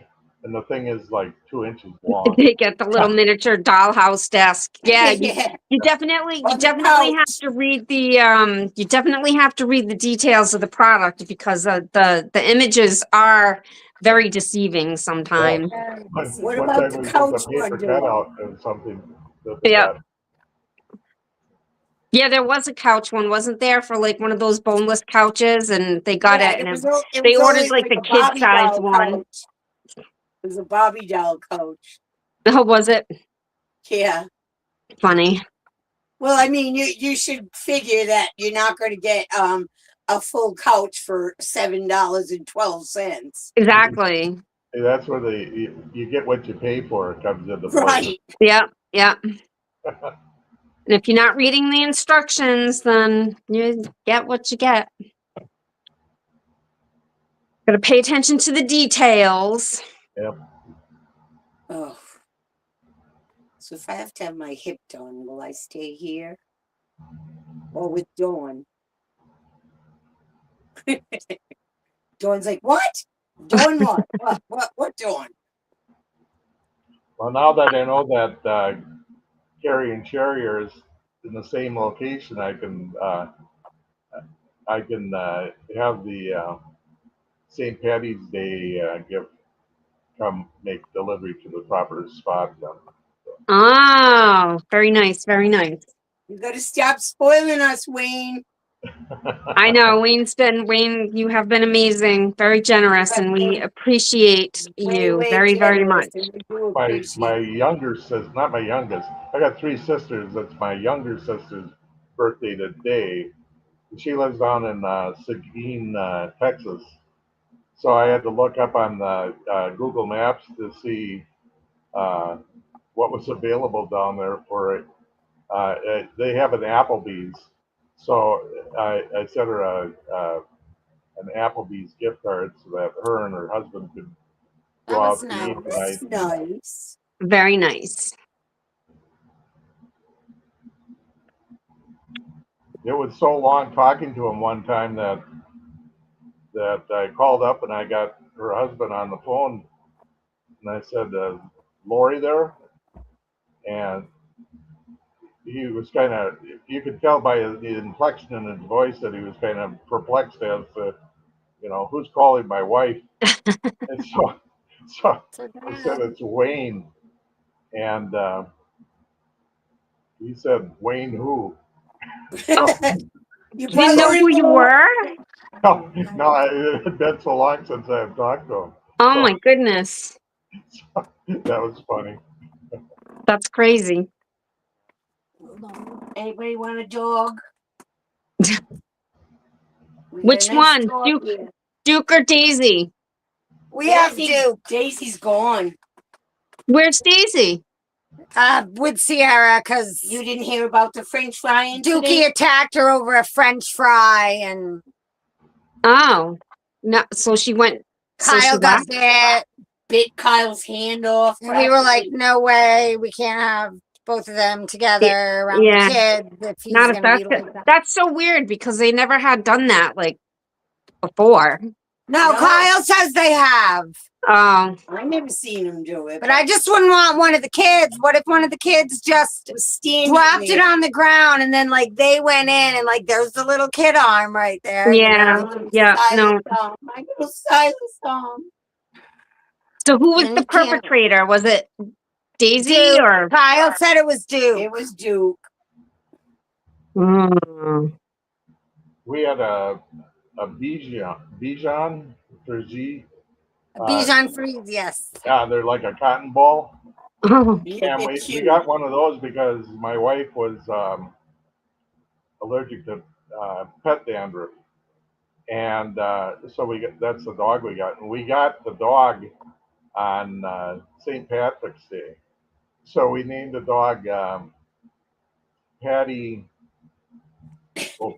and the thing is like 2 inches long. They get the little miniature dollhouse desk. Yeah, Yeah. you definitely On the have couch. to read the you definitely have to read the details of the product because the images are very deceiving sometimes. What One about time the we put the couch paper one door? cutout and something that they Yeah. got. Yeah, there was a couch one, wasn't there, for like one of those boneless couches, and they got Yeah, it, and it they was ordered only like like the a kid Barbie size doll one. couch. It was a Barbie doll couch. Oh, was it Yeah. funny? Well, I mean, you should figure that you're not going to get a full couch for $7.12. Exactly. Hey, that's where you get what you pay for comes into play. Right. Yeah, yeah. And if you're not reading the instructions, then you get what you get. Got to pay attention to the details. Yep. Oh. So if I have to have my hip done, will I stay here or with Dawn? Dawn's like, what? Dawn what? What Dawn? Well, now that I know that Kerri and Sheri are in the same location, I can have the St. Patty's Day gift come make delivery to the proper spot. Oh, very nice, very nice. You got to stop spoiling us, Wayne. I know Wayne, you have been amazing, very generous, and we appreciate you very, very much. generous, and we do my appreciate it. younger sister, not my youngest. I got three sisters. That's my younger sister's birthday today. She lives down in Seguin, Texas. So I had to look up on the Google Maps to see uh, what was available down there for it. They have an Applebee's, so I sent her an Applebee's gift card so that her and her husband could That go was out to nice. eat tonight. That's nice. Very nice. It was so long talking to him one time that I called up and I got her husband on the phone and I said, "Lori there?" And he was kind of, you could tell by the inflection in his voice that he was kind of perplexed as to, who's calling my wife. And so I said, "It's Wayne." And he said, "Wayne who?" So, You You didn't know who you were? no, it's been so long since I've talked to him. Oh So my goodness. that was funny. That's crazy. Anybody want a dog? We got Which a nice one? dog here. Duke or Daisy? We have Daisy- Duke Daisy's gone. Where's Daisy? with Sierra because You didn't hear about the French fry incident? Dookie attacked her over a French fry, and Oh, no. So she went. So she Kyle got left? bit. Bit Kyle's hand off. And we were like, practically. no way, we can't have both of them together around yeah. the kids if he's Not if gonna that's be like that. That's so weird because they never had done that like before. No, No. Kyle says they have. Oh, I never seen him do it. But I just wouldn't want one of the kids. What if one of the kids just was standing dropped it there. on the ground and then like they went in and like there's the little kid arm right there. yeah, You know? yeah, no. Silent song. My little silent song. So who was And the you can't- perpetrator? Was it Daisy Duke. or? Kyle said it was Duke. It was Duke. Mm. We had a Bijan for Z. Bijan Freeze, yes. Yeah, they're like a cotton ball. Oh, Yeah, And they're we cute. got one of those because my wife was allergic to pet dandruff. And so that's the dog we got. And we got the dog on St. Patrick's Day. So we named the dog Patty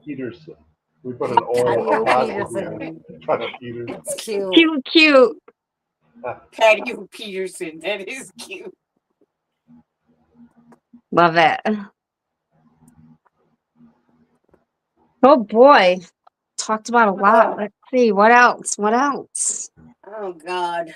Peterson. We put an Patty O apostrophe Peterson. in it. Patty Peterson. It's cute. cute, cute. Patty Peterson. That is cute. Love it. Oh boy. Talked about a lot. Let's see. What else? What else? Oh God.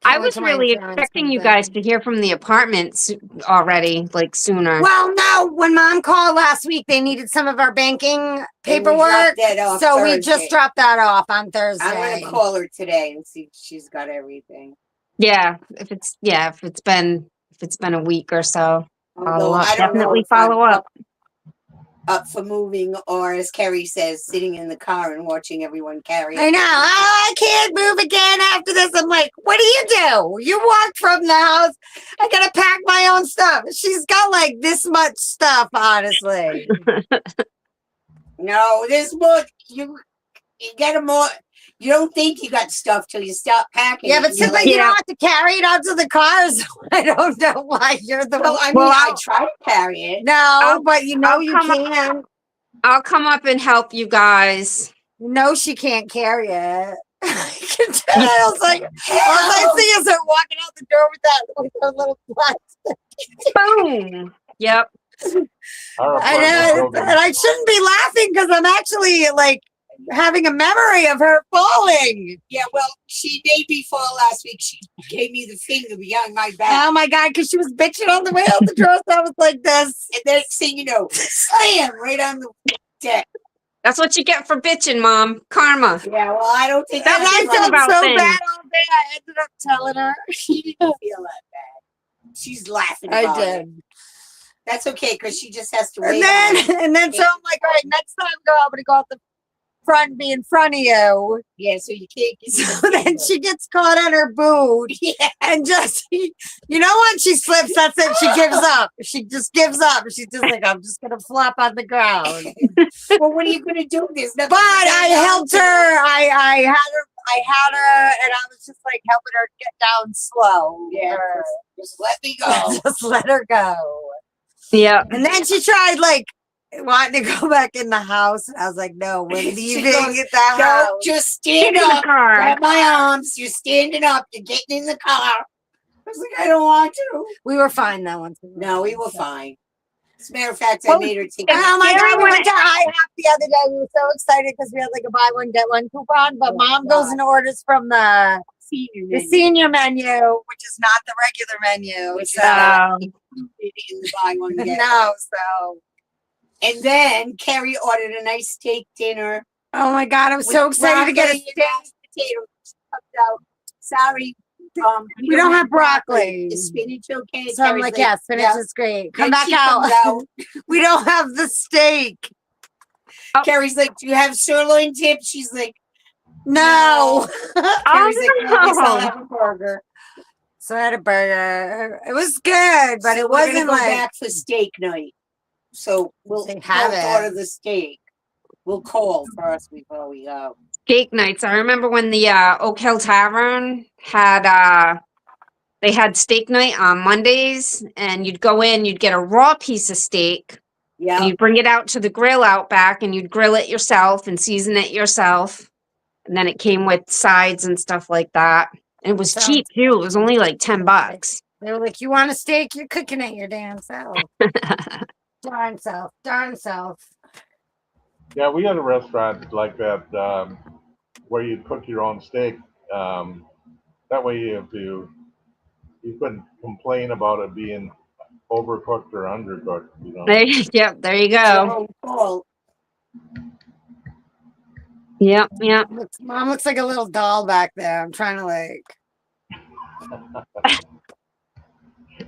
I Can't wait was till my really insurance expecting comes you guys in. to hear from the apartments already, like sooner. Well, no, when mom called last week, they needed some of our banking And we dropped paperwork. that off So we Thursday. just dropped that off on Thursday. I'm gonna call her today and see if she's got everything. Yeah, if it's been a week or so, Although follow up. I don't know Definitely if I'm follow up. up for moving, or as Kerri says, sitting in the car and watching everyone carry. I know. Oh, I can't move again after this. I'm like, what do? You walk from the house. I gotta pack my own stuff. She's got like this much stuff, honestly. No, there's more. You get more. You don't think you got stuff till you start packing. Yeah, it, but and you're since like, you don't have to carry it out to the cars, I don't know why you're the well, one. I mean, Well, I I'll- try to carry it. No, but you know I'll you come up- can. I'll come up and help you guys. No, she can't carry it. I can tell. I was like, all I see is her walking out the door with her little plastic. Boom. Yep. Our I apartment know, building, and I shouldn't be laughing because I'm actually like having a memory of her falling. Yeah, well, she made me fall last week. She gave me the finger behind my back. Oh my god, because she was bitching on the way out the door, so I was like this. And then next thing you know, slam right on the deck. That's what you get for bitching, Mom. Karma. Yeah, well, I don't think That's And I what felt about so things. bad all day. I ended up telling her. she didn't feel that bad. She's laughing I about it. did. That's okay, because she just has to And wait on it. then so I'm like, all right, next time go, I'm gonna go out the front and be in front of you. Yeah, so you can't get So then she gets caught on her boot. Yeah. And just, you know, when she slips, that's it. She gives up. She just gives up. She's just like, I'm just gonna flop on the ground. Well, what are you gonna do? There's nothing. But to I hang on helped to. her. I had her, and I was just like helping her get down slow. Yeah, Or just let me go. just let her go. Yeah. And then she tried like wanting to go back in the house. And I was like, no, we're She leaving goes, the house. No, just stand Get in the up. car. Grab my arms. You're standing up. You're getting in the car. I was like, I don't want to. We were fine that one. No, we were fine. As a matter of fact, I Well, made her take. Oh my Scary god, we when went to IHOP the other day. We were so excited because we had like a buy one get one coupon. But Oh, mom goes God. and orders from the senior senior menu, which is not the regular menu. Which is So Um, in the buy one get. no, so And then Kerri ordered a nice steak dinner. oh my god, I was so with excited to get a broccoli and steak. mashed potatoes. Comes out. Sorry, We don't have broccoli. Is spinach okay? So I'm Kerri's like, yeah, spinach yeah. is great. Come Then back she out. comes We don't have the steak. Kerri's like, do you have sirloin tips? She's like, No. Kerri's like, no. I guess I'll have a burger. So I had a burger. It was good, but So it we're gonna wasn't go like back for steak night. So we'll They have both it. order the steak. We'll call first before we go. steak nights. I remember when the Oak Hill Tavern had they had steak night on Mondays, and you'd go in, you'd get a raw piece of steak, and Yeah. you'd bring it out to the grill out back, and you'd grill it yourself and season it yourself. And then it came with sides and stuff like that. And it was Sounds cheap too. It was only like $10. they were like, you want a steak? You're cooking it your damn self. Darn self. Darn self. yeah, we had a restaurant like that where you cook your own steak. That way, you couldn't complain about it being overcooked or undercooked. You know. Yep, there you go. So, Yep. Mom looks like a little doll back there. I'm trying to like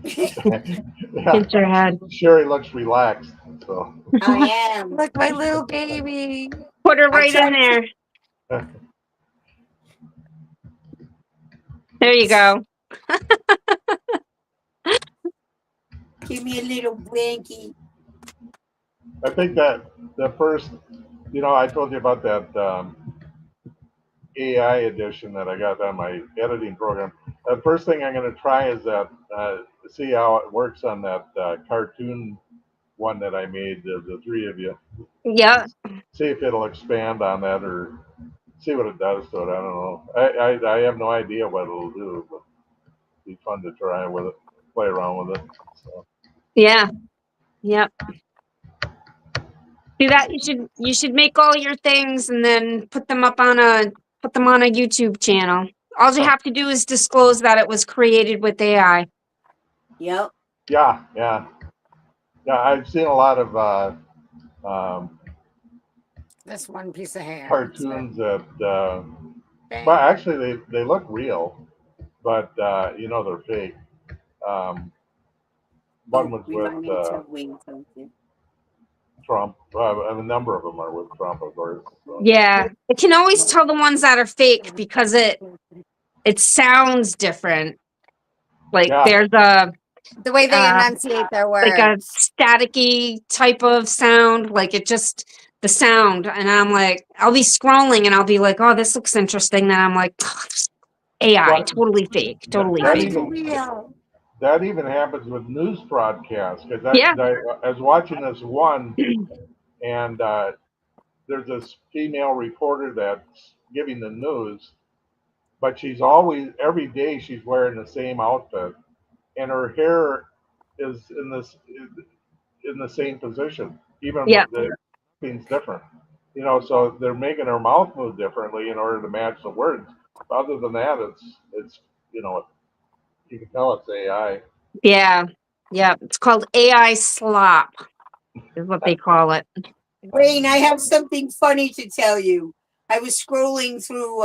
Yeah, Hit your head. Sheri looks relaxed. So I am. look my little baby. Put her right tried in there. There you go. Give me a little blankie. I think that the first, I told you about that AI edition that I got on my editing program. The first thing I'm going to try is that see how it works on that cartoon one that I made, the three of you. Yep. See if it'll expand on that or see what it does to it. I don't know. I have no idea what it'll do, but it'd be fun to try with it, play around with it. So. Yeah. Yep. Do that. You should make all your things and then put them up on a put them on a YouTube channel. All you have to do is disclose that it was created with AI. Yep. Yeah, yeah, yeah. I've seen a lot of This one piece of hair. cartoons that, Bang. well, actually they look real, but they're fake. Um, one was We with might need to wait something. Trump. A number of them are with Trump, of course. So. Yeah, I can always tell the ones that are fake because it sounds different. Like Yeah. there's a The way they uh, enunciate their like a words. staticky type of sound, like it just the sound, and I'm like, I'll be scrolling and I'll be like, oh, this looks interesting. Then I'm like, oh, AI, Well, totally fake, totally that fake. even happens with news broadcasts because Yeah, I was watching this one, and there's this female reporter that's giving the news, but she's always every day she's wearing the same outfit, and her hair is in the same position, even yeah, the thing's different. So they're making her mouth move differently in order to match the words. Other than that, it's you know you can tell it's AI. yeah, yeah. It's called AI slop, is what they call it. Wayne, I have something funny to tell you. I was scrolling through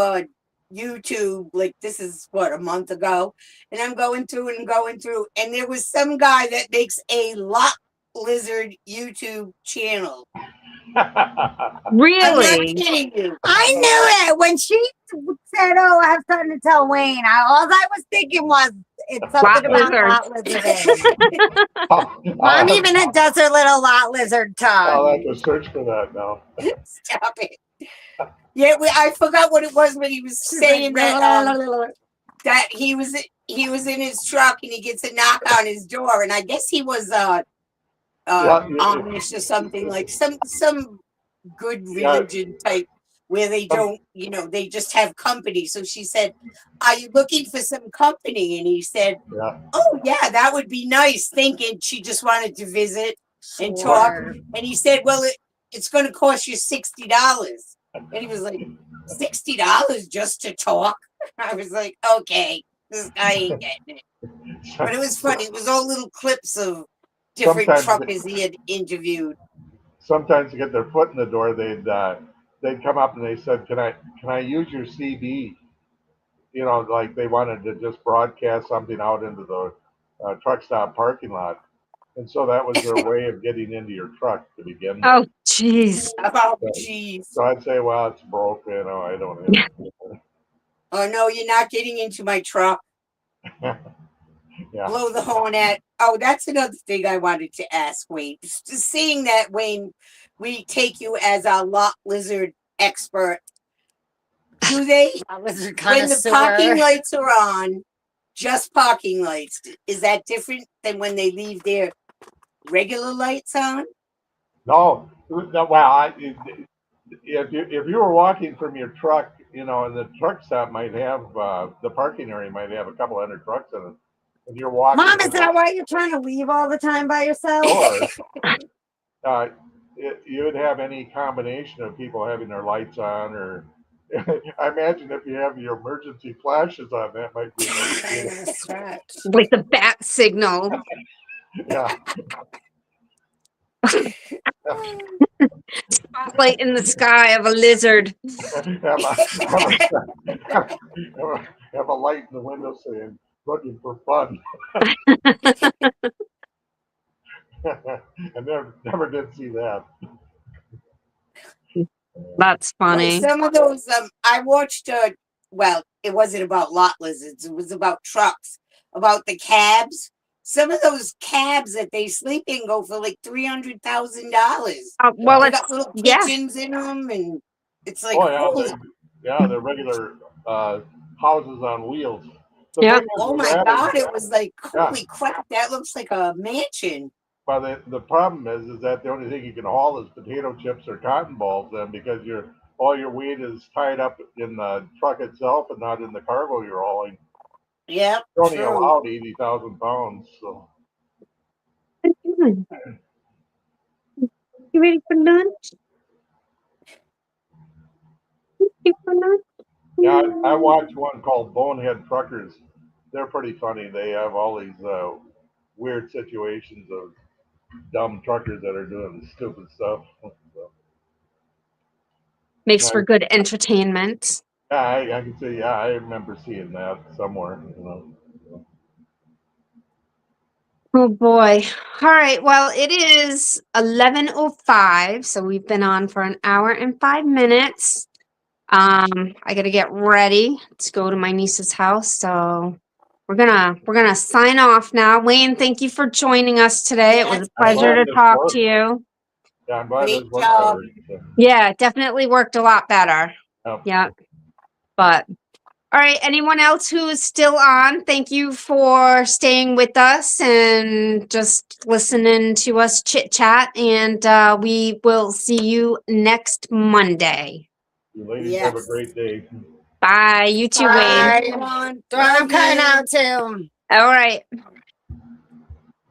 YouTube, like this is what, a month ago, and I'm going through and going through, and there was some guy that makes a lot lizard YouTube channel. I'm not Really? kidding you. I knew it when she said, "Oh, I have something to tell Wayne." All I was thinking was, "It's something Lot about lizards. lot lizarding." Mom even does her little lot lizard I'll tongue. have to search for that now. Stop it. Yeah, I forgot what it was when he was saying that he was in his truck and he gets a knock on his door, and I guess he was Amish or something, like some good religion type where they don't, they just have company. So she said, "Are you looking for some company?" And he said, Yeah. "Oh yeah, that would be nice," thinking she just wanted to visit and talk. And he said, "Well, it's going to cost you $60." And he was like, $60 just to talk? I was like, okay, this guy ain't getting it. But it was funny. It was all little clips of different Sometimes, truckers he had interviewed. sometimes to get their foot in the door, they'd come up and they said, can I use your CD?" Like they wanted to just broadcast something out into the truck stop parking lot, and so that was their way of getting into your truck to begin with. Oh, jeez. Oh, jeez. So I'd say, well, it's broke. I don't know. Oh, no, you're not getting into my truck. Yeah. Blow the horn at. Oh, that's another thing I wanted to ask Wayne. Just seeing that, Wayne, we take you as a lot lizard expert. Do they, Lizard when the connoisseur. parking lights are on, just parking lights, is that different than when they leave their regular lights on? No, well, if you were walking from your truck, and the truck stop might have the parking area might have a couple hundred trucks in it, and you're walking. Mom, is that why you're trying to leave all the time by yourself? Or you would have any combination of people having their lights on, or I imagine if you have your emergency flashes on, that might be. Like the bat signal. Yeah. Spotlight in the sky of a lizard. have a light in the window saying, "Looking for fun." I never did see that. That's funny. Well, some of those, I watched, well, it wasn't about lot lizards, it was about trucks, about the cabs. Some of those cabs that they sleep in go for like $300,000. Well, They it's got little yeah. kitchens in them, and it's like, Oh yeah, holy, they're regular houses on wheels. Yeah. Thing is oh with my that God, is- it was like, holy crap, that looks like a mansion. But the problem is that the only thing you can haul is potato chips or cotton balls, then, because all your weight is tied up in the truck itself and not in the cargo you're hauling. Yeah, You're only true. allowed 80,000 pounds. So What are you doing? You ready for lunch? You ready for lunch? Yeah, I watched one called Bonehead Truckers. They're pretty funny. They have all these weird situations of dumb truckers that are doing stupid stuff. So, Makes I, for good entertainment. yeah, I can see. Yeah, I remember seeing that somewhere. Oh boy. All right. Well, it is 11:05, so we've been on for an hour and 5 minutes. I gotta get ready to go to my niece's house, so we're gonna sign off now. Wayne, thank you for joining us today. It was Yes, a I'm pleasure glad to this talk worked. to you. Yeah, I'm glad this great worked job. better. So, Yeah, it definitely worked a lot better. yeah. Yeah. But all right, anyone else who is still on, thank you for staying with us and just listening to us chit chat. And we will see you next Monday. You ladies have a Yes. great day. Bye. You too, Bye, Wayne. Bye. everyone. I'm Love cutting you. out too. All right.